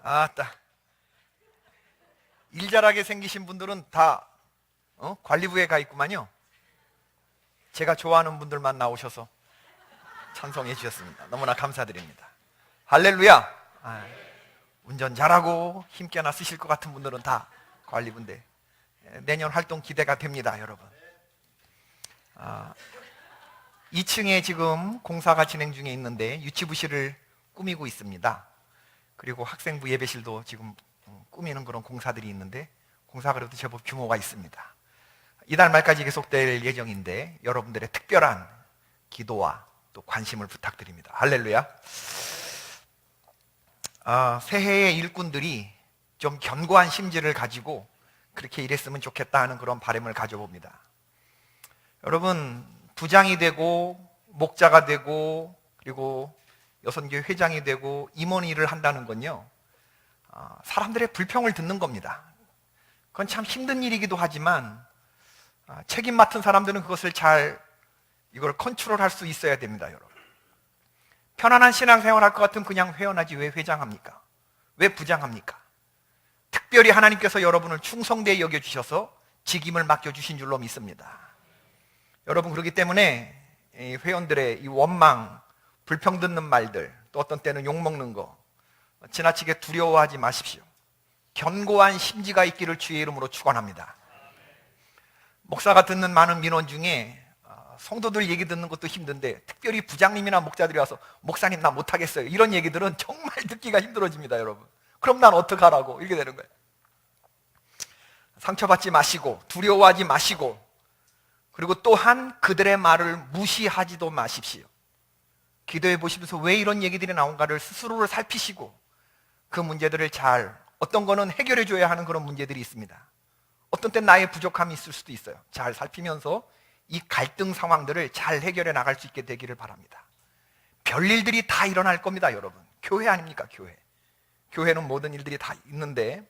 아따, 일 잘하게 생기신 분들은 다 관리부에 가 있구만요. 제가 좋아하는 분들만 나오셔서 찬송해 주셨습니다. 너무나 감사드립니다. 할렐루야. 운전 잘하고 힘께나 쓰실 것 같은 분들은 다 관리부인데 내년 활동 기대가 됩니다, 여러분. 2층에 지금 공사가 진행 중에 있는데 유치부실을 꾸미고 있습니다. 그리고 학생부 예배실도 지금 꾸미는 그런 공사들이 있는데 공사가 그래도 제법 규모가 있습니다. 이달 말까지 계속될 예정인데 여러분들의 특별한 기도와 또 관심을 부탁드립니다. 할렐루야. 새해의 일꾼들이 좀 견고한 심지를 가지고 그렇게 일했으면 좋겠다 하는 그런 바람을 가져봅니다. 여러분, 부장이 되고 목자가 되고 그리고 여선교회 회장이 되고 임원 일을 한다는 건요, 사람들의 불평을 듣는 겁니다. 그건 참 힘든 일이기도 하지만 책임 맡은 사람들은 그것을 이걸 컨트롤할 수 있어야 됩니다, 여러분. 편안한 신앙생활 할 것 같으면 그냥 회원하지 왜 회장합니까? 왜 부장합니까? 특별히 하나님께서 여러분을 충성되게 여겨주셔서 직임을 맡겨주신 줄로 믿습니다. 여러분, 그렇기 때문에 이 회원들의 이 원망, 불평 듣는 말들, 또 어떤 때는 욕먹는 거 지나치게 두려워하지 마십시오. 견고한 심지가 있기를 주의 이름으로 축원합니다. 목사가 듣는 많은 민원 중에 성도들 얘기 듣는 것도 힘든데 특별히 부장님이나 목자들이 와서 목사님 나 못하겠어요 이런 얘기들은 정말 듣기가 힘들어집니다, 여러분. 그럼 난 어떡하라고 이렇게 되는 거예요. 상처받지 마시고 두려워하지 마시고 그리고 또한 그들의 말을 무시하지도 마십시오. 기도해 보시면서 왜 이런 얘기들이 나온가를 스스로를 살피시고 그 문제들을 어떤 거는 해결해 줘야 하는 그런 문제들이 있습니다. 어떤 땐 나의 부족함이 있을 수도 있어요. 잘 살피면서 이 갈등 상황들을 잘 해결해 나갈 수 있게 되기를 바랍니다. 별일들이 다 일어날 겁니다, 여러분. 교회 아닙니까, 교회. 교회는 모든 일들이 다 있는데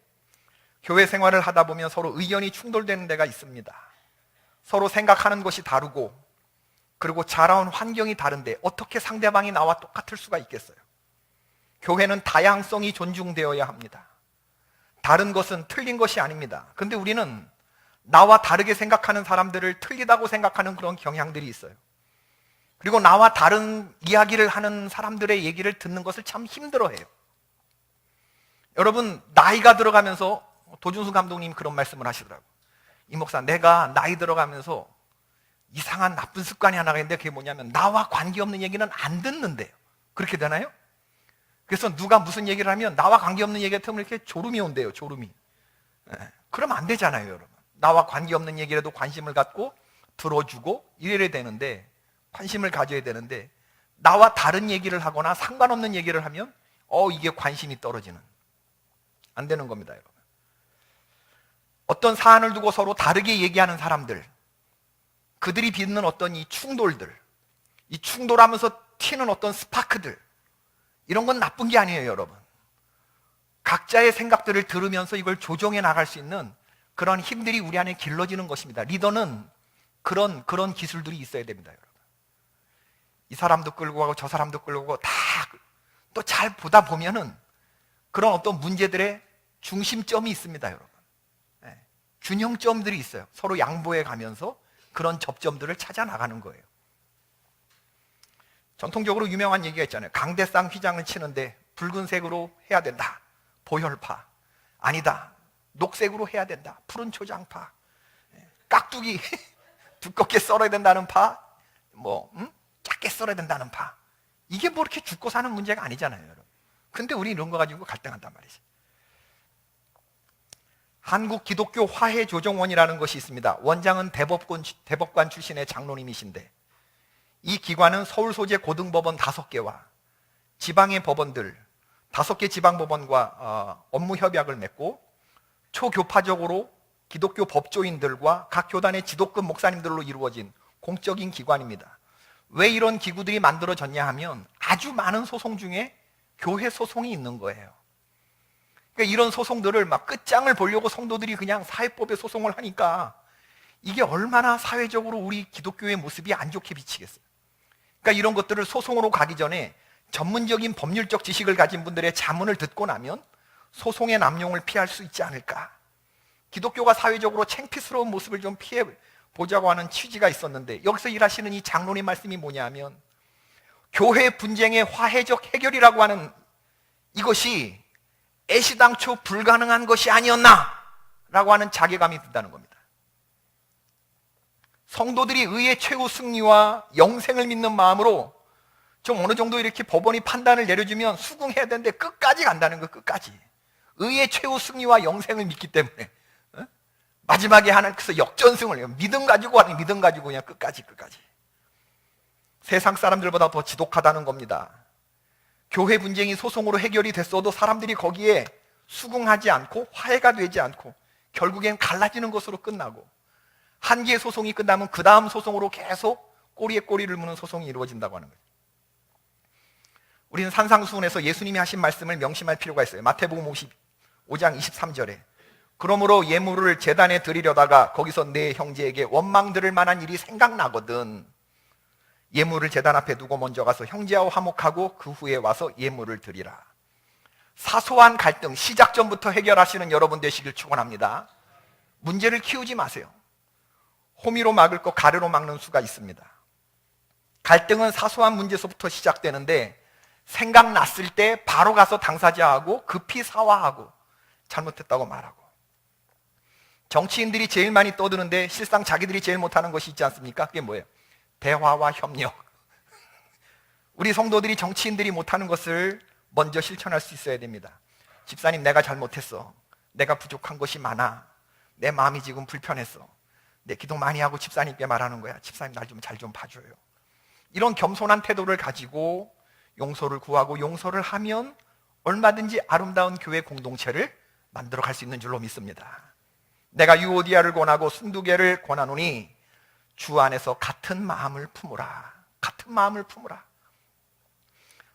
교회 생활을 하다 보면 서로 의견이 충돌되는 데가 있습니다. 서로 생각하는 것이 다르고 그리고 자라온 환경이 다른데 어떻게 상대방이 나와 똑같을 수가 있겠어요? 교회는 다양성이 존중되어야 합니다. 다른 것은 틀린 것이 아닙니다. 근데 우리는 나와 다르게 생각하는 사람들을 틀리다고 생각하는 그런 경향들이 있어요. 그리고 나와 다른 이야기를 하는 사람들의 얘기를 듣는 것을 참 힘들어해요. 여러분, 나이가 들어가면서 도준수 감독님이 그런 말씀을 하시더라고요. 이 목사, 내가 나이 들어가면서 이상한 나쁜 습관이 하나가 있는데 그게 뭐냐면 나와 관계없는 얘기는 안 듣는데요. 그렇게 되나요? 그래서 누가 무슨 얘기를 하면 나와 관계없는 얘기 같으면 이렇게 졸음이 온대요, 졸음이. 그러면 안 되잖아요, 여러분. 나와 관계없는 얘기라도 관심을 갖고 들어주고 이래야 되는데, 관심을 가져야 되는데 나와 다른 얘기를 하거나 상관없는 얘기를 하면 이게 관심이 떨어지는, 안 되는 겁니다, 여러분. 어떤 사안을 두고 서로 다르게 얘기하는 사람들, 그들이 빚는 어떤 이 충돌들, 이 충돌하면서 튀는 어떤 스파크들, 이런 건 나쁜 게 아니에요, 여러분. 각자의 생각들을 들으면서 이걸 조정해 나갈 수 있는 그런 힘들이 우리 안에 길러지는 것입니다. 리더는 그런 기술들이 있어야 됩니다, 여러분. 이 사람도 끌고 가고 저 사람도 끌고 가고 다 또 잘 보다 보면은 그런 어떤 문제들의 중심점이 있습니다, 여러분. 균형점들이 있어요. 서로 양보해 가면서 그런 접점들을 찾아 나가는 거예요. 전통적으로 유명한 얘기가 있잖아요. 강대상 휘장을 치는데 붉은색으로 해야 된다, 보혈파. 아니다, 녹색으로 해야 된다, 푸른 초장파. 깍두기 두껍게 썰어야 된다는 파, 작게 썰어야 된다는 파. 이게 뭐 이렇게 죽고 사는 문제가 아니잖아요, 여러분. 근데 우리 이런 거 가지고 갈등한단 말이지. 한국 기독교 화해조정원이라는 것이 있습니다. 원장은 대법관 출신의 장로님이신데 이 기관은 서울 소재 고등법원 5개와 지방의 법원들 5개 지방법원과 업무 협약을 맺고 초교파적으로 기독교 법조인들과 각 교단의 지도급 목사님들로 이루어진 공적인 기관입니다. 왜 이런 기구들이 만들어졌냐 하면 아주 많은 소송 중에 교회 소송이 있는 거예요. 그러니까 이런 소송들을 막 끝장을 보려고 성도들이 그냥 사회법에 소송을 하니까 이게 얼마나 사회적으로 우리 기독교의 모습이 안 좋게 비치겠어요. 그러니까 이런 것들을 소송으로 가기 전에 전문적인 법률적 지식을 가진 분들의 자문을 듣고 나면 소송의 남용을 피할 수 있지 않을까? 기독교가 사회적으로 창피스러운 모습을 좀 피해 보자고 하는 취지가 있었는데, 여기서 일하시는 이 장로님 말씀이 뭐냐면, 교회 분쟁의 화해적 해결이라고 하는 이것이 애시당초 불가능한 것이 아니었나? 라고 하는 자괴감이 든다는 겁니다. 성도들이 의의 최후 승리와 영생을 믿는 마음으로 좀 어느 정도 이렇게 법원이 판단을 내려주면 수긍해야 되는데 끝까지 간다는 거, 끝까지. 의의 최후 승리와 영생을 믿기 때문에 마지막에 하나님께서 역전승을 해요. 믿음 가지고 하는, 믿음 가지고 그냥 끝까지. 세상 사람들보다 더 지독하다는 겁니다. 교회 분쟁이 소송으로 해결이 됐어도 사람들이 거기에 수긍하지 않고 화해가 되지 않고 결국엔 갈라지는 것으로 끝나고, 한 개의 소송이 끝나면 그 다음 소송으로 계속 꼬리에 꼬리를 무는 소송이 이루어진다고 하는 거예요. 우리는 산상수훈에서 예수님이 하신 말씀을 명심할 필요가 있어요. 마태복음 55장 23절에 그러므로 예물을 제단에 드리려다가 거기서 내 형제에게 원망 들을 만한 일이 생각나거든 예물을 제단 앞에 두고 먼저 가서 형제와 화목하고 그 후에 와서 예물을 드리라. 사소한 갈등 시작 전부터 해결하시는 여러분 되시길 축원합니다. 문제를 키우지 마세요. 호미로 막을 거 가래로 막는 수가 있습니다. 갈등은 사소한 문제서부터 시작되는데 생각났을 때 바로 가서 당사자하고 급히 사과하고 잘못했다고 말하고. 정치인들이 제일 많이 떠드는데 실상 자기들이 제일 못하는 것이 있지 않습니까? 그게 뭐예요? 대화와 협력. 우리 성도들이 정치인들이 못하는 것을 먼저 실천할 수 있어야 됩니다. 집사님, 내가 잘못했어. 내가 부족한 것이 많아. 내 마음이 지금 불편했어. 내 기도 많이 하고 집사님께 말하는 거야. 집사님, 날 좀 잘 좀 봐줘요. 이런 겸손한 태도를 가지고 용서를 구하고 용서를 하면 얼마든지 아름다운 교회 공동체를 만들어 갈 수 있는 줄로 믿습니다. 내가 유오디아를 권하고 순두개를 권하노니 주 안에서 같은 마음을 품으라. 같은 마음을 품으라.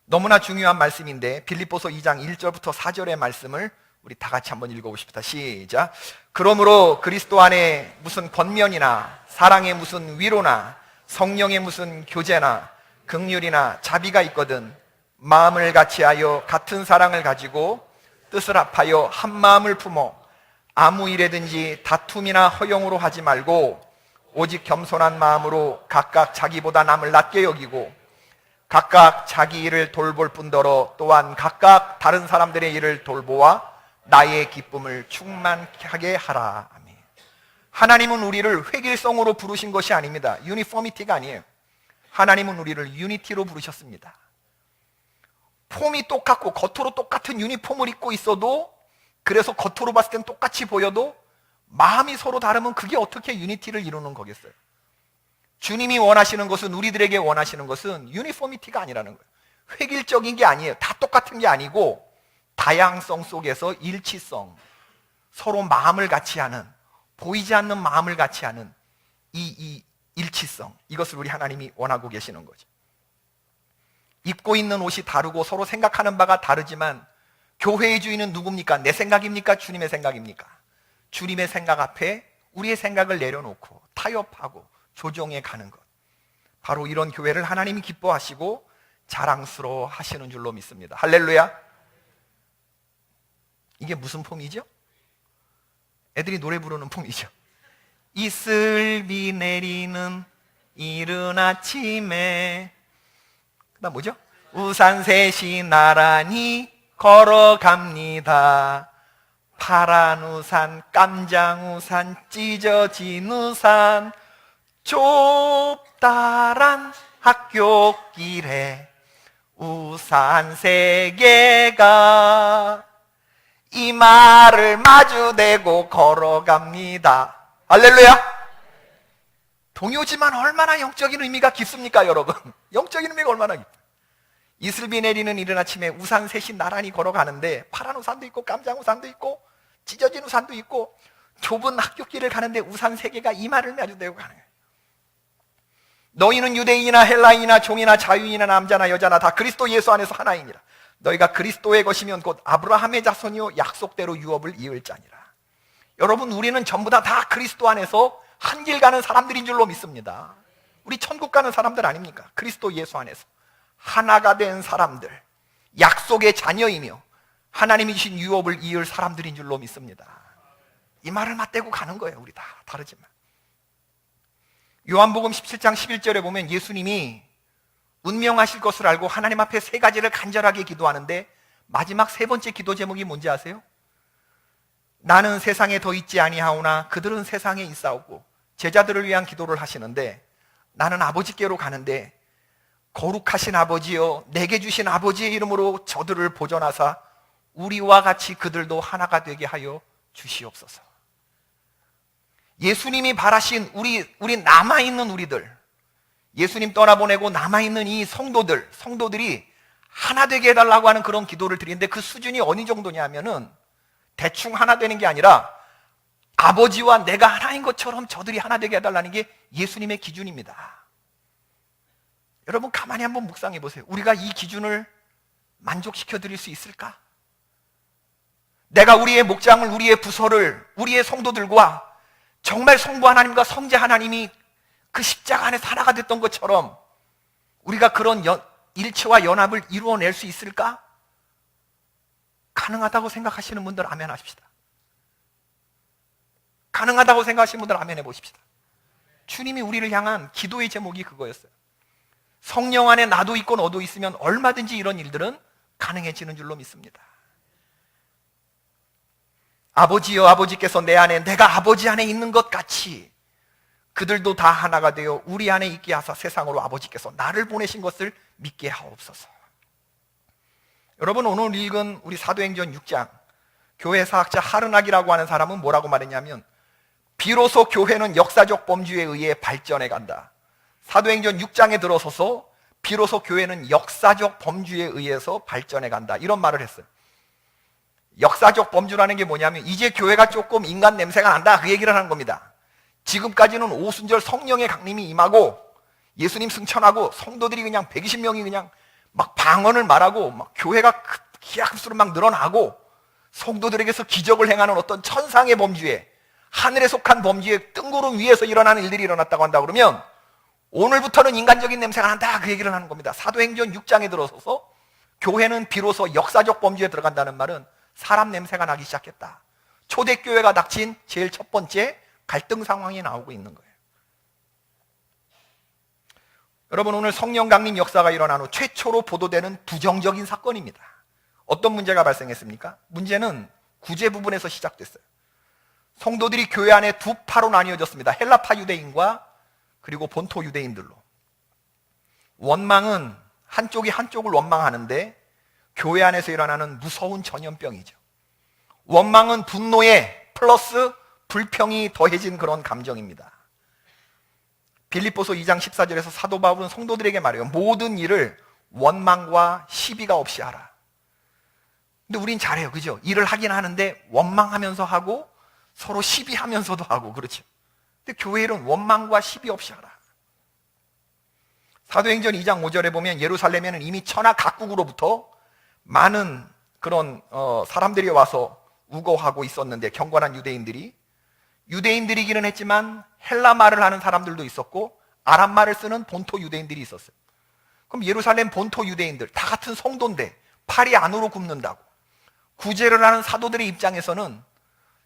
너무나 중요한 말씀인데 빌립보서 2장 1절부터 4절의 말씀을 우리 다 같이 한번 읽어보십시다. 시작. 그러므로 그리스도 안에 무슨 권면이나 사랑의 무슨 위로나 성령의 무슨 교제나 긍휼이나 자비가 있거든 마음을 같이하여 같은 사랑을 가지고 뜻을 합하여 한 마음을 품어 아무 일에든지 다툼이나 허용으로 하지 말고 오직 겸손한 마음으로 각각 자기보다 남을 낮게 여기고 각각 자기 일을 돌볼 뿐더러 또한 각각 다른 사람들의 일을 돌보아 나의 기쁨을 충만하게 하라. 아멘. 하나님은 우리를 획일성으로 부르신 것이 아닙니다. 유니포미티가 아니에요. 하나님은 우리를 유니티로 부르셨습니다. 폼이 똑같고 겉으로 똑같은 유니폼을 입고 있어도, 그래서 겉으로 봤을 땐 똑같이 보여도 마음이 서로 다르면 그게 어떻게 유니티를 이루는 거겠어요? 주님이 원하시는 것은, 우리들에게 원하시는 것은 유니포미티가 아니라는 거예요. 획일적인 게 아니에요. 다 똑같은 게 아니고 다양성 속에서 일치성, 서로 마음을 같이 하는, 보이지 않는 마음을 같이 하는 이 일치성, 이것을 우리 하나님이 원하고 계시는 거죠. 입고 있는 옷이 다르고 서로 생각하는 바가 다르지만 교회의 주인은 누굽니까? 내 생각입니까? 주님의 생각입니까? 주님의 생각 앞에 우리의 생각을 내려놓고 타협하고 조정해 가는 것, 바로 이런 교회를 하나님이 기뻐하시고 자랑스러워 하시는 줄로 믿습니다. 할렐루야. 이게 무슨 폼이죠? 애들이 노래 부르는 폼이죠. 이슬비 내리는 이른 아침에, 그다음 뭐죠? 우산 셋이 나란히 걸어갑니다. 파란 우산, 깜장 우산, 찢어진 우산, 좁다란 학교길에 우산 세 개가 이마를 마주대고 걸어갑니다. 할렐루야. 동요지만 얼마나 영적인 의미가 깊습니까, 여러분? 영적인 의미가 얼마나 깊어요. 이슬비 내리는 이른 아침에 우산 셋이 나란히 걸어가는데 파란 우산도 있고 깜장 우산도 있고 찢어진 우산도 있고 좁은 학교길을 가는데 우산 세 개가 이마를 마주대고 가는 거예요. 너희는 유대인이나 헬라인이나 종이나 자유인이나 남자나 여자나 다 그리스도 예수 안에서 하나이니라. 너희가 그리스도의 것이면 곧 아브라함의 자손이요 약속대로 유업을 이을 자니라. 여러분, 우리는 전부 다 그리스도 안에서 한 길 가는 사람들인 줄로 믿습니다. 우리 천국 가는 사람들 아닙니까? 그리스도 예수 안에서 하나가 된 사람들, 약속의 자녀이며 하나님이 주신 유업을 이을 사람들인 줄로 믿습니다. 이 말을 맞대고 가는 거예요. 우리 다 다르지만. 요한복음 17장 11절에 보면 예수님이 운명하실 것을 알고 하나님 앞에 세 가지를 간절하게 기도하는데 마지막 세 번째 기도 제목이 뭔지 아세요? 나는 세상에 더 있지 아니하오나 그들은 세상에 있사오고, 제자들을 위한 기도를 하시는데 나는 아버지께로 가는데 거룩하신 아버지여, 내게 주신 아버지의 이름으로 저들을 보존하사 우리와 같이 그들도 하나가 되게 하여 주시옵소서. 예수님이 바라신 우리 남아있는 우리들, 예수님 떠나보내고 남아있는 이 성도들이 하나 되게 해달라고 하는 그런 기도를 드리는데, 그 수준이 어느 정도냐 하면은 대충 하나 되는 게 아니라 아버지와 내가 하나인 것처럼 저들이 하나 되게 해달라는 게 예수님의 기준입니다. 여러분 가만히 한번 묵상해 보세요. 우리가 이 기준을 만족시켜 드릴 수 있을까? 내가 우리의 목장을, 우리의 부서를, 우리의 성도들과 정말 성부 하나님과 성자 하나님이 그 십자가 안에서 하나가 됐던 것처럼 우리가 그런 일체와 연합을 이루어낼 수 있을까? 가능하다고 생각하시는 분들 아멘 하십시다. 가능하다고 생각하시는 분들 아멘 해보십시다. 주님이 우리를 향한 기도의 제목이 그거였어요. 성령 안에 나도 있고 너도 있으면 얼마든지 이런 일들은 가능해지는 줄로 믿습니다. 아버지여, 아버지께서 내 안에, 내가 아버지 안에 있는 것 같이 그들도 다 하나가 되어 우리 안에 있게 하사 세상으로 아버지께서 나를 보내신 것을 믿게 하옵소서. 여러분, 오늘 읽은 우리 사도행전 6장, 교회 사학자 하르낙이라고 하는 사람은 뭐라고 말했냐면, 비로소 교회는 역사적 범주에 의해 발전해 간다. 사도행전 6장에 들어서서 비로소 교회는 역사적 범주에 의해서 발전해 간다, 이런 말을 했어요. 역사적 범주라는 게 뭐냐면 이제 교회가 조금 인간 냄새가 난다, 그 얘기를 하는 겁니다. 지금까지는 오순절 성령의 강림이 임하고 예수님 승천하고 성도들이 그냥 120명이 그냥 막 방언을 말하고 막 교회가 기하급수로 막 늘어나고 성도들에게서 기적을 행하는 어떤 천상의 범주에, 하늘에 속한 범주에 뜬구름 위에서 일어나는 일들이 일어났다고 한다 그러면 오늘부터는 인간적인 냄새가 난다, 그 얘기를 하는 겁니다. 사도행전 6장에 들어서서 교회는 비로소 역사적 범주에 들어간다는 말은 사람 냄새가 나기 시작했다. 초대교회가 닥친 제일 첫 번째 갈등 상황이 나오고 있는 거예요. 여러분, 오늘 성령 강림 역사가 일어난 후 최초로 보도되는 부정적인 사건입니다. 어떤 문제가 발생했습니까? 문제는 구제 부분에서 시작됐어요. 성도들이 교회 안에 두 파로 나뉘어졌습니다. 헬라파 유대인과 그리고 본토 유대인들로. 원망은 한쪽이 한쪽을 원망하는데 교회 안에서 일어나는 무서운 전염병이죠. 원망은 분노에 플러스 불평이 더해진 그런 감정입니다. 빌립보서 2장 14절에서 사도 바울은 성도들에게 말해요. 모든 일을 원망과 시비가 없이 하라. 근데 우린 잘해요, 그죠? 일을 하긴 하는데 원망하면서 하고 서로 시비하면서도 하고, 그렇죠? 근데 교회 일은 원망과 시비 없이 하라. 사도행전 2장 5절에 보면 예루살렘에는 이미 천하 각국으로부터 많은 그런 사람들이 와서 우거하고 있었는데, 경건한 유대인들이기는 했지만 헬라 말을 하는 사람들도 있었고 아람 말을 쓰는 본토 유대인들이 있었어요. 그럼 예루살렘 본토 유대인들 다 같은 성도인데 팔이 안으로 굽는다고 구제를 하는 사도들의 입장에서는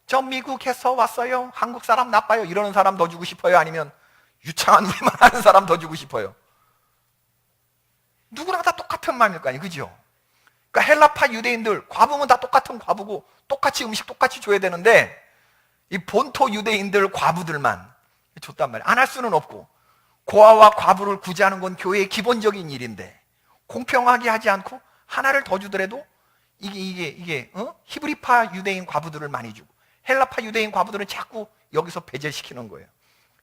저 미국에서 왔어요, 한국 사람 나빠요, 이러는 사람 더 주고 싶어요? 아니면 유창한 우리만 하는 사람 더 주고 싶어요? 누구나 다 똑같은 마음일 거 아니에요, 그죠? 그러니까 헬라파 유대인들 과부면 다 똑같은 과부고 똑같이 음식 똑같이 줘야 되는데 이 본토 유대인들 과부들만 줬단 말이에요. 안 할 수는 없고, 고아와 과부를 구제하는 건 교회의 기본적인 일인데 공평하게 하지 않고 하나를 더 주더라도 이게 히브리파 유대인 과부들을 많이 주고 헬라파 유대인 과부들은 자꾸 여기서 배제시키는 거예요.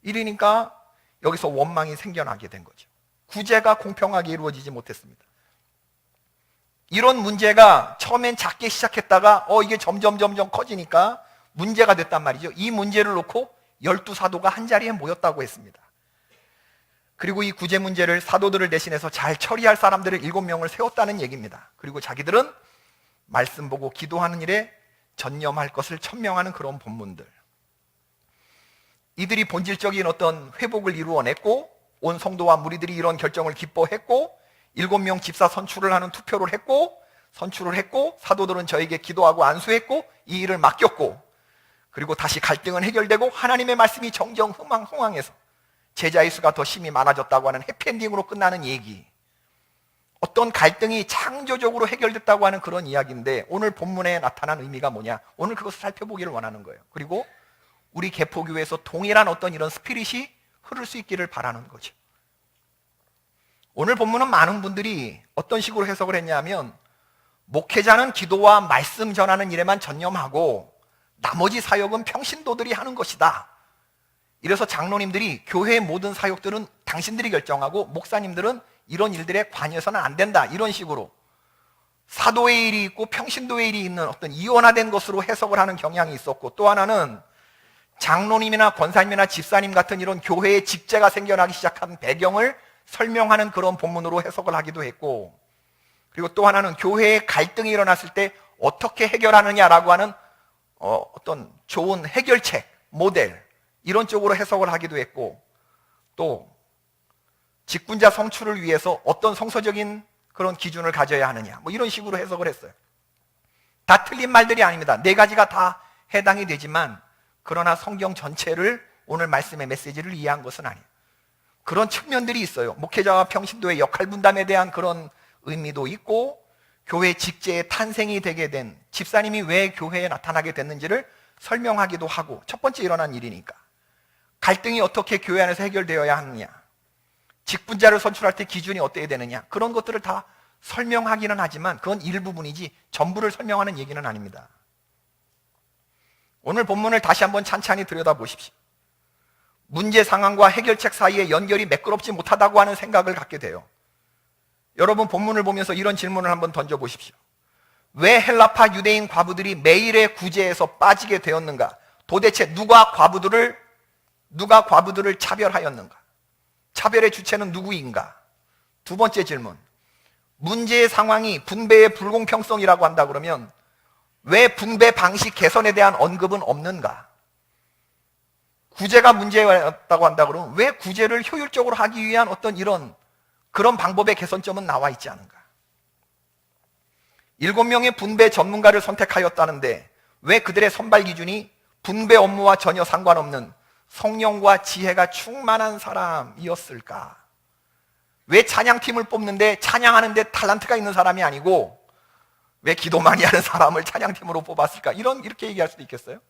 이러니까 여기서 원망이 생겨나게 된 거죠. 구제가 공평하게 이루어지지 못했습니다. 이런 문제가 처음엔 작게 시작했다가 이게 점점 커지니까 문제가 됐단 말이죠. 이 문제를 놓고 12사도가 한자리에 모였다고 했습니다. 그리고 이 구제 문제를 사도들을 대신해서 잘 처리할 사람들을 7명을 세웠다는 얘기입니다. 그리고 자기들은 말씀 보고 기도하는 일에 전념할 것을 천명하는 그런 본문들. 이들이 본질적인 어떤 회복을 이루어냈고 온 성도와 무리들이 이런 결정을 기뻐했고 7명 집사 선출을 하는 투표를 했고 선출을 했고, 사도들은 저에게 기도하고 안수했고, 이 일을 맡겼고, 그리고 다시 갈등은 해결되고 하나님의 말씀이 정정 흥황해서 제자의 수가 더 심히 많아졌다고 하는 해피엔딩으로 끝나는 얘기, 어떤 갈등이 창조적으로 해결됐다고 하는 그런 이야기인데, 오늘 본문에 나타난 의미가 뭐냐, 오늘 그것을 살펴보기를 원하는 거예요. 그리고 우리 개포교회에서 동일한 어떤 이런 스피릿이 흐를 수 있기를 바라는 거죠. 오늘 본문은 많은 분들이 어떤 식으로 해석을 했냐면, 목회자는 기도와 말씀 전하는 일에만 전념하고 나머지 사역은 평신도들이 하는 것이다. 이래서 장로님들이 교회의 모든 사역들은 당신들이 결정하고 목사님들은 이런 일들에 관여해서는 안 된다, 이런 식으로 사도의 일이 있고 평신도의 일이 있는 어떤 이원화된 것으로 해석을 하는 경향이 있었고, 또 하나는 장로님이나 권사님이나 집사님 같은 이런 교회의 직제가 생겨나기 시작한 배경을 설명하는 그런 본문으로 해석을 하기도 했고, 그리고 또 하나는 교회에 갈등이 일어났을 때 어떻게 해결하느냐라고 하는 어떤 좋은 해결책, 모델, 이런 쪽으로 해석을 하기도 했고, 또 직분자 성출을 위해서 어떤 성서적인 그런 기준을 가져야 하느냐, 뭐 이런 식으로 해석을 했어요. 다 틀린 말들이 아닙니다. 네 가지가 다 해당이 되지만, 그러나 성경 전체를, 오늘 말씀의 메시지를 이해한 것은 아니에요. 그런 측면들이 있어요. 목회자와 평신도의 역할 분담에 대한 그런 의미도 있고, 교회 직제의 탄생이 되게 된 집사님이 왜 교회에 나타나게 됐는지를 설명하기도 하고, 첫 번째 일어난 일이니까 갈등이 어떻게 교회 안에서 해결되어야 하느냐, 직분자를 선출할 때 기준이 어떻게 되느냐, 그런 것들을 다 설명하기는 하지만 그건 일부분이지 전부를 설명하는 얘기는 아닙니다. 오늘 본문을 다시 한번 찬찬히 들여다보십시오. 문제 상황과 해결책 사이에 연결이 매끄럽지 못하다고 하는 생각을 갖게 돼요. 여러분, 본문을 보면서 이런 질문을 한번 던져보십시오. 왜 헬라파 유대인 과부들이 매일의 구제에서 빠지게 되었는가? 도대체 누가 과부들을 차별하였는가? 차별의 주체는 누구인가? 두 번째 질문, 문제의 상황이 분배의 불공평성이라고 한다 그러면 왜 분배 방식 개선에 대한 언급은 없는가? 구제가 문제였다고 한다 그러면 왜 구제를 효율적으로 하기 위한 어떤 그런 방법의 개선점은 나와 있지 않은가? 7명의 분배 전문가를 선택하였다는데 왜 그들의 선발 기준이 분배 업무와 전혀 상관없는 성령과 지혜가 충만한 사람이었을까? 왜 찬양팀을 뽑는데 찬양하는데 탤런트가 있는 사람이 아니고 왜 기도 많이 하는 사람을 찬양팀으로 뽑았을까? 이렇게 얘기할 수도 있겠어요?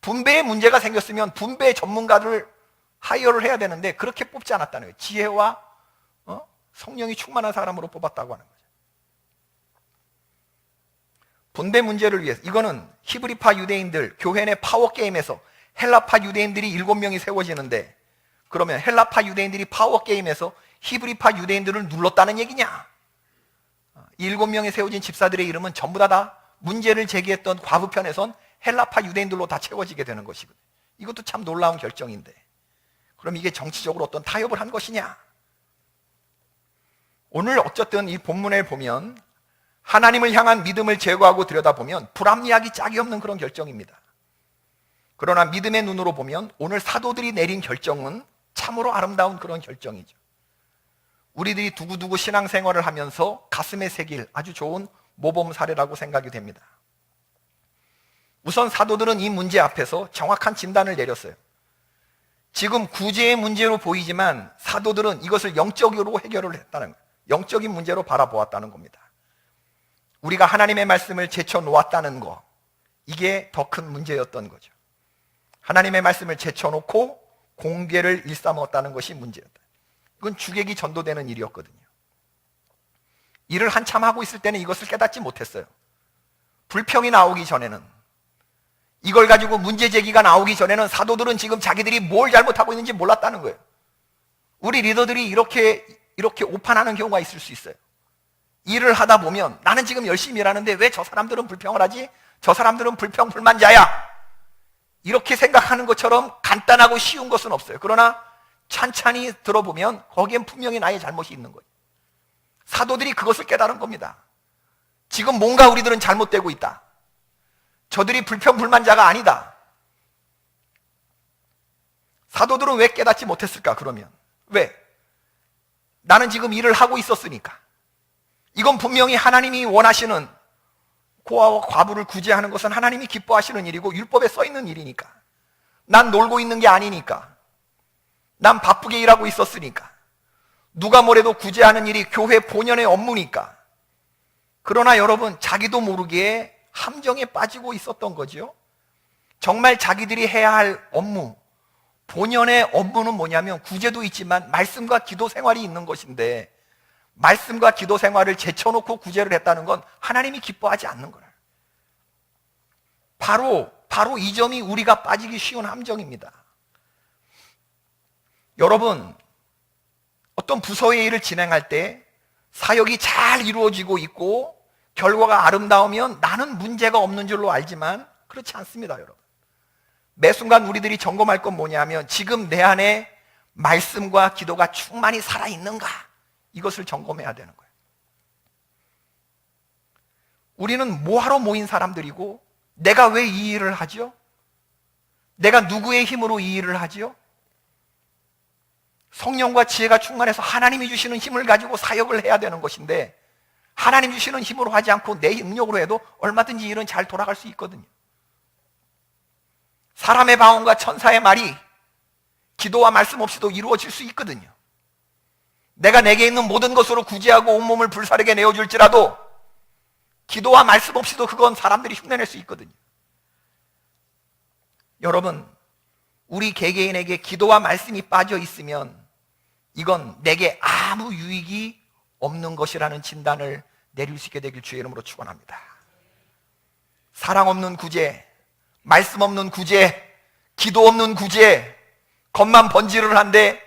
분배에 문제가 생겼으면 분배 전문가를 하이어를 해야 되는데 그렇게 뽑지 않았다는 거예요. 지혜와 성령이 충만한 사람으로 뽑았다고 하는 거죠. 분배 문제를 위해서, 이거는 히브리파 유대인들 교회 내 파워게임에서 헬라파 유대인들이 7명이 세워지는데, 그러면 헬라파 유대인들이 파워게임에서 히브리파 유대인들을 눌렀다는 얘기냐? 7명이 세워진 집사들의 이름은 전부 다 문제를 제기했던 과부편에선 헬라파 유대인들로 다 채워지게 되는 것이거든요. 이것도 참 놀라운 결정인데, 그럼 이게 정치적으로 어떤 타협을 한 것이냐? 오늘 어쨌든 이 본문에 보면 하나님을 향한 믿음을 제거하고 들여다보면 불합리하기 짝이 없는 그런 결정입니다. 그러나 믿음의 눈으로 보면 오늘 사도들이 내린 결정은 참으로 아름다운 그런 결정이죠. 우리들이 두고두고 신앙생활을 하면서 가슴에 새길 아주 좋은 모범 사례라고 생각이 됩니다. 우선 사도들은 이 문제 앞에서 정확한 진단을 내렸어요. 지금 구제의 문제로 보이지만 사도들은 이것을 영적으로 해결을 했다는 거예요. 영적인 문제로 바라보았다는 겁니다. 우리가 하나님의 말씀을 제쳐놓았다는 거, 이게 더 큰 문제였던 거죠. 하나님의 말씀을 제쳐놓고 공개를 일삼았다는 것이 문제였다. 이건 주객이 전도되는 일이었거든요. 일을 한참 하고 있을 때는 이것을 깨닫지 못했어요. 불평이 나오기 전에는, 이걸 가지고 문제 제기가 나오기 전에는 사도들은 지금 자기들이 뭘 잘못하고 있는지 몰랐다는 거예요. 우리 리더들이 이렇게 오판하는 경우가 있을 수 있어요. 일을 하다 보면 나는 지금 열심히 일하는데 왜 저 사람들은 불평을 하지? 저 사람들은 불평불만자야. 이렇게 생각하는 것처럼 간단하고 쉬운 것은 없어요. 그러나 찬찬히 들어보면 거기엔 분명히 나의 잘못이 있는 거예요. 사도들이 그것을 깨달은 겁니다. 지금 뭔가 우리들은 잘못되고 있다. 저들이 불평불만자가 아니다. 사도들은 왜 깨닫지 못했을까? 그러면 왜? 나는 지금 일을 하고 있었으니까. 이건 분명히 하나님이 원하시는, 고아와 과부를 구제하는 것은 하나님이 기뻐하시는 일이고 율법에 써 있는 일이니까. 난 놀고 있는 게 아니니까. 난 바쁘게 일하고 있었으니까. 누가 뭐래도 구제하는 일이 교회 본연의 업무니까. 그러나 여러분, 자기도 모르게 함정에 빠지고 있었던 거죠. 정말 자기들이 해야 할 업무, 본연의 업무는 뭐냐면 구제도 있지만 말씀과 기도 생활이 있는 것인데, 말씀과 기도 생활을 제쳐놓고 구제를 했다는 건 하나님이 기뻐하지 않는 거예요. 바로 이 점이 우리가 빠지기 쉬운 함정입니다. 여러분, 어떤 부서의 일을 진행할 때 사역이 잘 이루어지고 있고 결과가 아름다우면 나는 문제가 없는 줄로 알지만 그렇지 않습니다, 여러분. 매 순간 우리들이 점검할 건 뭐냐면 지금 내 안에 말씀과 기도가 충만히 살아있는가, 이것을 점검해야 되는 거예요. 우리는 뭐하러 모인 사람들이고 내가 왜 이 일을 하죠? 내가 누구의 힘으로 이 일을 하죠? 성령과 지혜가 충만해서 하나님이 주시는 힘을 가지고 사역을 해야 되는 것인데, 하나님 주시는 힘으로 하지 않고 내 능력으로 해도 얼마든지 일은 잘 돌아갈 수 있거든요. 사람의 방언과 천사의 말이 기도와 말씀 없이도 이루어질 수 있거든요. 내가 내게 있는 모든 것으로 구제하고 온몸을 불사르게 내어줄지라도 기도와 말씀 없이도 그건 사람들이 흉내낼 수 있거든요. 여러분, 우리 개개인에게 기도와 말씀이 빠져 있으면 이건 내게 아무 유익이 없는 것이라는 진단을 내릴 수 있게 되길 주의 이름으로 축원합니다. 사랑 없는 구제, 말씀 없는 구제, 기도 없는 구제, 겉만 번지를 한데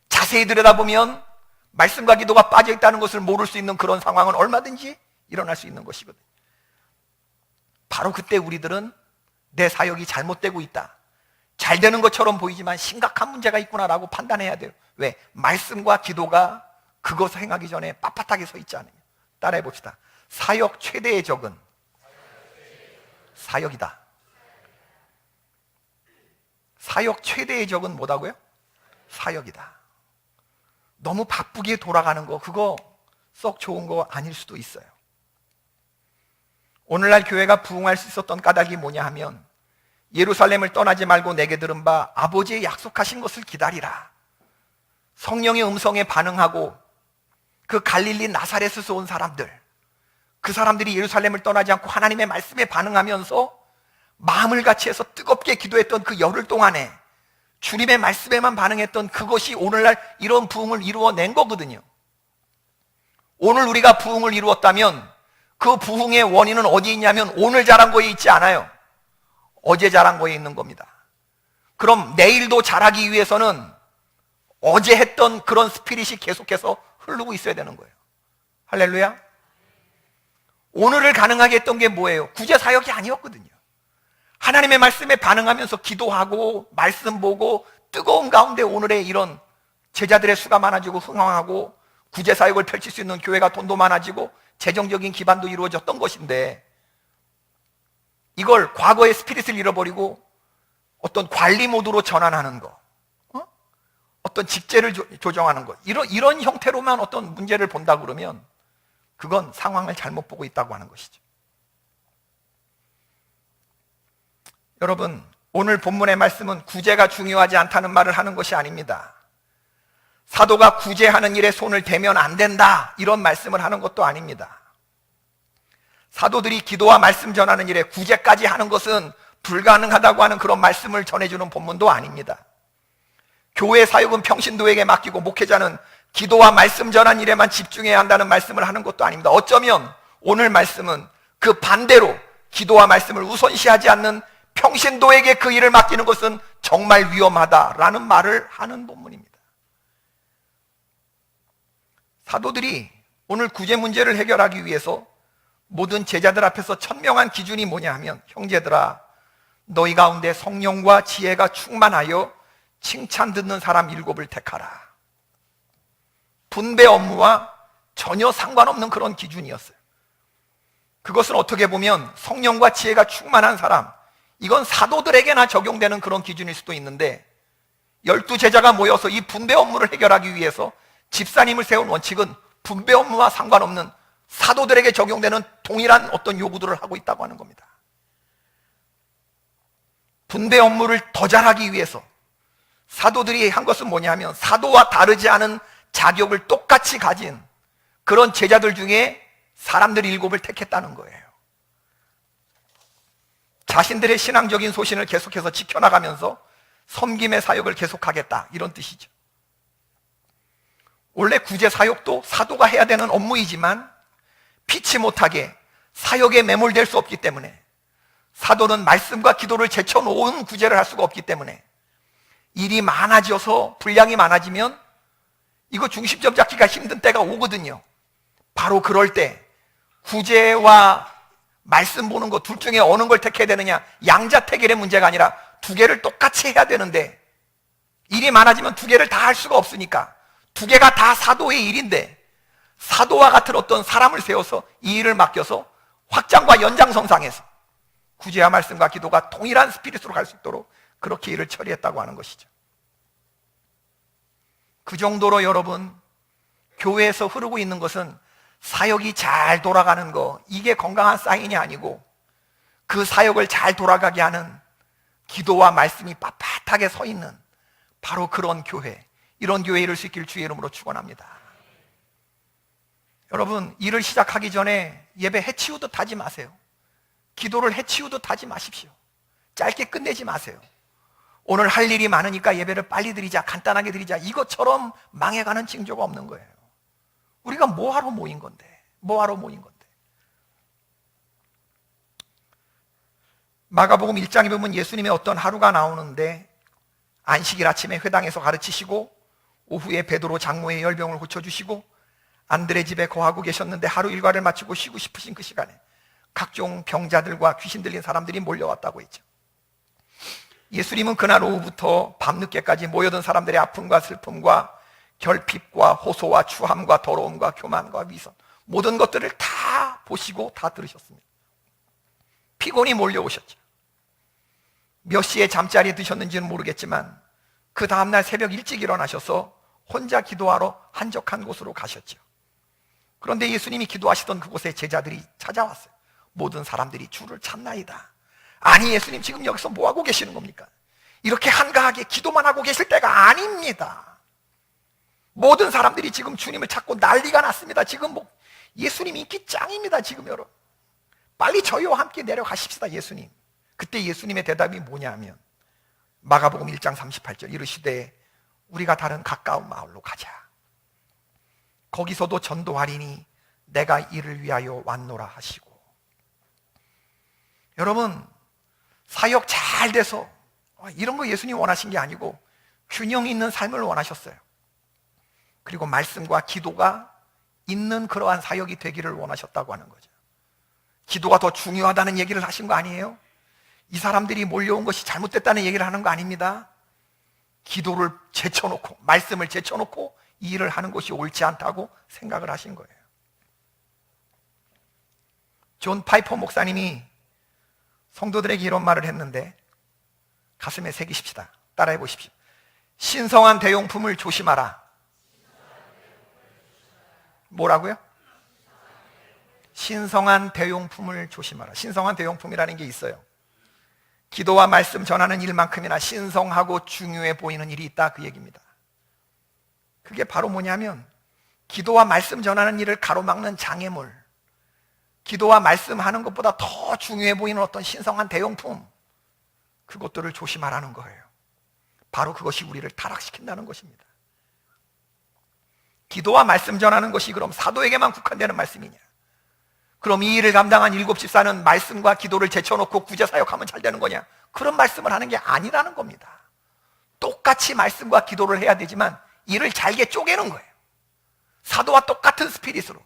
자세히 들여다보면 말씀과 기도가 빠져 있다는 것을 모를 수 있는 그런 상황은 얼마든지 일어날 수 있는 것이거든요. 바로 그때 우리들은 내 사역이 잘못되고 있다, 잘 되는 것처럼 보이지만 심각한 문제가 있구나라고 판단해야 돼요. 왜? 말씀과 기도가 그것을 행하기 전에 빳빳하게 서 있지 않으면. 따라해 봅시다. 사역 최대의 적은 사역이다. 사역 최대의 적은 뭐다고요? 사역이다. 너무 바쁘게 돌아가는 거, 그거 썩 좋은 거 아닐 수도 있어요. 오늘날 교회가 부흥할 수 있었던 까닭이 뭐냐 하면, 예루살렘을 떠나지 말고 내게 들은 바 아버지의 약속하신 것을 기다리라. 성령의 음성에 반응하고 그 갈릴리 나사렛에서 온 사람들, 그 사람들이 예루살렘을 떠나지 않고 하나님의 말씀에 반응하면서 마음을 같이 해서 뜨겁게 기도했던 그 열흘 동안에 주님의 말씀에만 반응했던 그것이 오늘날 이런 부흥을 이루어낸 거거든요. 오늘 우리가 부흥을 이루었다면 그 부흥의 원인은 어디에 있냐면 오늘 잘한 거에 있지 않아요. 어제 잘한 거에 있는 겁니다. 그럼 내일도 잘하기 위해서는 어제 했던 그런 스피릿이 계속해서 흐르고 있어야 되는 거예요. 할렐루야. 오늘을 가능하게 했던 게 뭐예요? 구제 사역이 아니었거든요. 하나님의 말씀에 반응하면서 기도하고 말씀 보고 뜨거운 가운데 오늘의 이런 제자들의 수가 많아지고 흥황하고 구제 사역을 펼칠 수 있는 교회가 돈도 많아지고 재정적인 기반도 이루어졌던 것인데, 이걸 과거의 스피릿을 잃어버리고 어떤 관리 모드로 전환하는 거, 어떤 직제를 조정하는 것, 이런 형태로만 어떤 문제를 본다 그러면 그건 상황을 잘못 보고 있다고 하는 것이죠. 여러분, 오늘 본문의 말씀은 구제가 중요하지 않다는 말을 하는 것이 아닙니다. 사도가 구제하는 일에 손을 대면 안 된다, 이런 말씀을 하는 것도 아닙니다. 사도들이 기도와 말씀 전하는 일에 구제까지 하는 것은 불가능하다고 하는 그런 말씀을 전해주는 본문도 아닙니다. 교회 사역은 평신도에게 맡기고 목회자는 기도와 말씀 전한 일에만 집중해야 한다는 말씀을 하는 것도 아닙니다. 어쩌면 오늘 말씀은 그 반대로 기도와 말씀을 우선시하지 않는 평신도에게 그 일을 맡기는 것은 정말 위험하다라는 말을 하는 본문입니다. 사도들이 오늘 구제 문제를 해결하기 위해서 모든 제자들 앞에서 천명한 기준이 뭐냐 하면, 형제들아, 너희 가운데 성령과 지혜가 충만하여 칭찬 듣는 사람 7을 택하라. 분배 업무와 전혀 상관없는 그런 기준이었어요. 그것은 어떻게 보면 성령과 지혜가 충만한 사람, 이건 사도들에게나 적용되는 그런 기준일 수도 있는데, 12제자가 모여서 이 분배 업무를 해결하기 위해서 집사님을 세운 원칙은 분배 업무와 상관없는 사도들에게 적용되는 동일한 어떤 요구들을 하고 있다고 하는 겁니다. 분배 업무를 더 잘하기 위해서 사도들이 한 것은 뭐냐면 사도와 다르지 않은 자격을 똑같이 가진 그런 제자들 중에 사람들 7을 택했다는 거예요. 자신들의 신앙적인 소신을 계속해서 지켜나가면서 섬김의 사역을 계속하겠다, 이런 뜻이죠. 원래 구제 사역도 사도가 해야 되는 업무이지만 피치 못하게 사역에 매몰될 수 없기 때문에, 사도는 말씀과 기도를 제쳐놓은 구제를 할 수가 없기 때문에 일이 많아져서 분량이 많아지면 이거 중심점 잡기가 힘든 때가 오거든요. 바로 그럴 때 구제와 말씀 보는 거 둘 중에 어느 걸 택해야 되느냐, 양자택일의 문제가 아니라 두 개를 똑같이 해야 되는데 일이 많아지면 두 개를 다 할 수가 없으니까 두 개가 다 사도의 일인데 사도와 같은 어떤 사람을 세워서 이 일을 맡겨서 확장과 연장선상에서 구제와 말씀과 기도가 동일한 스피릿으로 갈 수 있도록 그렇게 일을 처리했다고 하는 것이죠. 그 정도로 여러분, 교회에서 흐르고 있는 것은 사역이 잘 돌아가는 거, 이게 건강한 사인이 아니고 그 사역을 잘 돌아가게 하는 기도와 말씀이 빳빳하게 서 있는 바로 그런 교회, 이런 교회에 이룰 수 있기를 주의 이름으로 축원합니다. 여러분, 일을 시작하기 전에 예배 해치우듯 하지 마세요. 기도를 해치우듯 하지 마십시오. 짧게 끝내지 마세요. 오늘 할 일이 많으니까 예배를 빨리 드리자, 간단하게 드리자, 이것처럼 망해가는 징조가 없는 거예요. 우리가 뭐하러 모인 건데? 뭐하러 모인 건데? 마가복음 1장에 보면 예수님의 어떤 하루가 나오는데 안식일 아침에 회당에서 가르치시고 오후에 베드로 장모의 열병을 고쳐주시고 안드레 집에 거하고 계셨는데 하루 일과를 마치고 쉬고 싶으신 그 시간에 각종 병자들과 귀신 들린 사람들이 몰려왔다고 했죠. 예수님은 그날 오후부터 밤늦게까지 모여든 사람들의 아픔과 슬픔과 결핍과 호소와 추함과 더러움과 교만과 위선, 모든 것들을 다 보시고 다 들으셨습니다. 피곤이 몰려오셨죠. 몇 시에 잠자리에 드셨는지는 모르겠지만 그 다음날 새벽 일찍 일어나셔서 혼자 기도하러 한적한 곳으로 가셨죠. 그런데 예수님이 기도하시던 그곳에 제자들이 찾아왔어요. 모든 사람들이 주를 찾나이다. 아니, 예수님 지금 여기서 뭐 하고 계시는 겁니까? 이렇게 한가하게 기도만 하고 계실 때가 아닙니다. 모든 사람들이 지금 주님을 찾고 난리가 났습니다. 지금 뭐 예수님 인기 짱입니다. 지금 여러분, 빨리 저희와 함께 내려가십시다. 예수님. 그때 예수님의 대답이 뭐냐면 마가복음 1장 38절, 이르시되 우리가 다른 가까운 마을로 가자. 거기서도 전도하리니 내가 이를 위하여 왔노라 하시고. 여러분, 사역 잘 돼서 이런 거 예수님 원하신 게 아니고 균형 있는 삶을 원하셨어요. 그리고 말씀과 기도가 있는 그러한 사역이 되기를 원하셨다고 하는 거죠. 기도가 더 중요하다는 얘기를 하신 거 아니에요? 이 사람들이 몰려온 것이 잘못됐다는 얘기를 하는 거 아닙니다. 기도를 제쳐놓고 말씀을 제쳐놓고 이 일을 하는 것이 옳지 않다고 생각을 하신 거예요. 존 파이퍼 목사님이 성도들에게 이런 말을 했는데 가슴에 새기십시다. 따라해 보십시오. 신성한 대용품을 조심하라. 뭐라고요? 신성한 대용품을 조심하라. 신성한 대용품이라는 게 있어요. 기도와 말씀 전하는 일만큼이나 신성하고 중요해 보이는 일이 있다, 그 얘기입니다. 그게 바로 뭐냐면 기도와 말씀 전하는 일을 가로막는 장애물, 기도와 말씀하는 것보다 더 중요해 보이는 어떤 신성한 대용품, 그것들을 조심하라는 거예요. 바로 그것이 우리를 타락시킨다는 것입니다. 기도와 말씀 전하는 것이 그럼 사도에게만 국한되는 말씀이냐? 그럼 이 일을 감당한 7 집사는 말씀과 기도를 제쳐놓고 구제 사역하면 잘 되는 거냐? 그런 말씀을 하는 게 아니라는 겁니다. 똑같이 말씀과 기도를 해야 되지만 일을 잘게 쪼개는 거예요. 사도와 똑같은 스피릿으로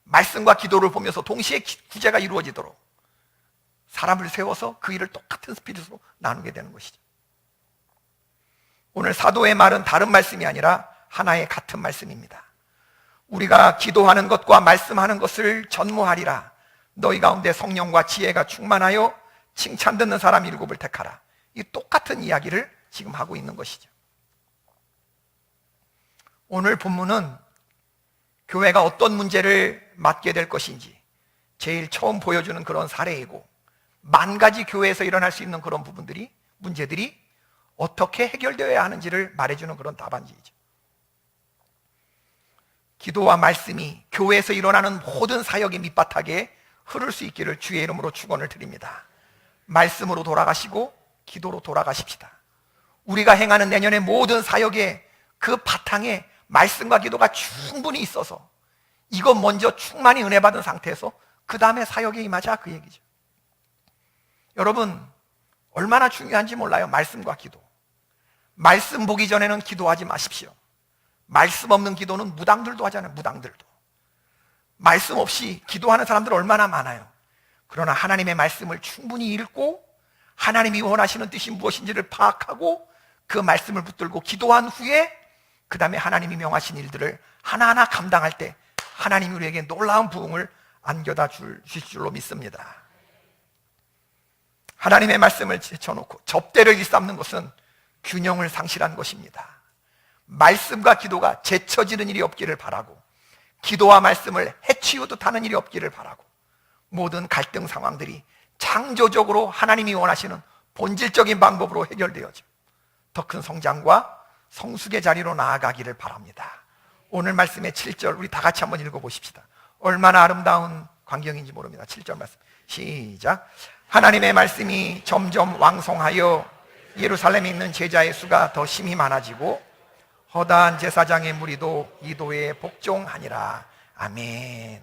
말씀과 기도를 보면서 동시에 구제가 이루어지도록 사람을 세워서 그 일을 똑같은 스피릿으로 나누게 되는 것이죠. 오늘 사도의 말은 다른 말씀이 아니라 하나의 같은 말씀입니다. 우리가 기도하는 것과 말씀하는 것을 전무하리라. 너희 가운데 성령과 지혜가 충만하여 칭찬 듣는 사람 7을 택하라. 이 똑같은 이야기를 지금 하고 있는 것이죠. 오늘 본문은 교회가 어떤 문제를 맡게 될 것인지 제일 처음 보여주는 그런 사례이고, 만 가지 교회에서 일어날 수 있는 그런 부분들이, 문제들이 어떻게 해결되어야 하는지를 말해주는 그런 답안지이죠. 기도와 말씀이 교회에서 일어나는 모든 사역의 밑바닥에 흐를 수 있기를 주의 이름으로 축원을 드립니다. 말씀으로 돌아가시고 기도로 돌아가십시다. 우리가 행하는 내년의 모든 사역의 그 바탕에 말씀과 기도가 충분히 있어서, 이것 먼저 충만히 은혜 받은 상태에서 그 다음에 사역에 임하자, 그 얘기죠. 여러분, 얼마나 중요한지 몰라요. 말씀과 기도. 말씀 보기 전에는 기도하지 마십시오. 말씀 없는 기도는 무당들도 하잖아요. 무당들도. 말씀 없이 기도하는 사람들 얼마나 많아요. 그러나 하나님의 말씀을 충분히 읽고 하나님이 원하시는 뜻이 무엇인지를 파악하고 그 말씀을 붙들고 기도한 후에 그 다음에 하나님이 명하신 일들을 하나하나 감당할 때 하나님이 우리에게 놀라운 부흥을 안겨다 주실 줄로 믿습니다. 하나님의 말씀을 제쳐놓고 접대를 일삼는 것은 균형을 상실한 것입니다. 말씀과 기도가 제쳐지는 일이 없기를 바라고, 기도와 말씀을 해치우듯 하는 일이 없기를 바라고, 모든 갈등 상황들이 창조적으로 하나님이 원하시는 본질적인 방법으로 해결되어져 더 큰 성장과 성숙의 자리로 나아가기를 바랍니다. 오늘 말씀의 7절 우리 다 같이 한번 읽어보십시다. 얼마나 아름다운 광경인지 모릅니다. 7절 말씀 시작. 하나님의 말씀이 점점 왕성하여 예루살렘에 있는 제자의 수가 더 심히 많아지고 허다한 제사장의 무리도 이도에 복종하니라. 아멘.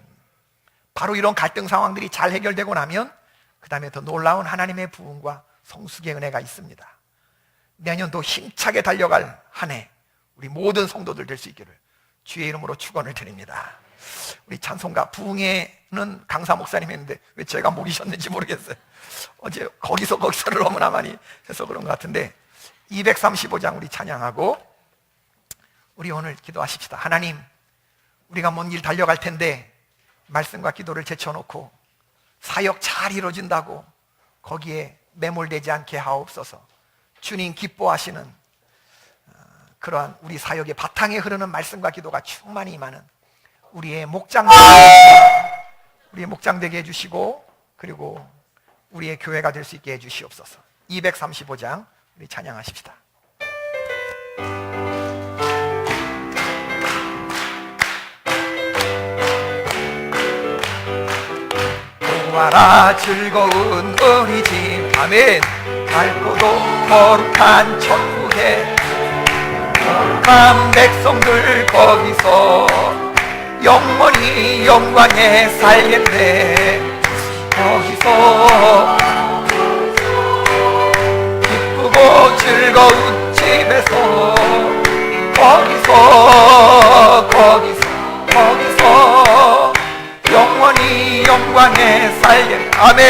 바로 이런 갈등 상황들이 잘 해결되고 나면 그 다음에 더 놀라운 하나님의 부흥과 성숙의 은혜가 있습니다. 내년도 힘차게 달려갈 한 해 우리 모든 성도들 될 수 있기를 주의 이름으로 축원을 드립니다. 우리 찬송가 부흥회는 강사 목사님 했는데 왜 제가 모이셨는지 모르겠어요. 어제 거기서를 너무나 많이 해서 그런 것 같은데 235장 우리 찬양하고 우리 오늘 기도하십시다. 하나님, 우리가 먼 길 달려갈 텐데 말씀과 기도를 제쳐놓고 사역 잘 이루어진다고 거기에 매몰되지 않게 하옵소서. 주님 기뻐하시는 그러한 우리 사역의 바탕에 흐르는 말씀과 기도가 충만히 임하는 우리의 목장 되게 해주시고, 그리고 우리의 교회가 될 수 있게 해주시옵소서. 235장 우리 찬양하십시다. 와라 즐거운 우리 집 아멘. 밝고도 거룩한 천국에 거룩한 백성들 거기서 영원히 영광에 살겠네. 거기서 기쁘고 즐거운 집에서 거기서 영원히 영광에 살겠네. 아멘.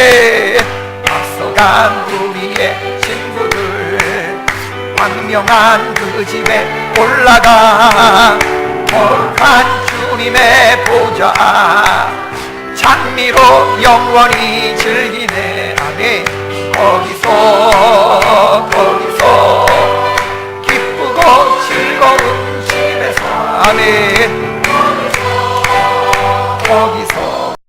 앞서간 우리의 친구들 광명한 그 집에 올라가 거룩한 주님의 보좌 찬미로 영원히 즐기네. 아멘. 거기서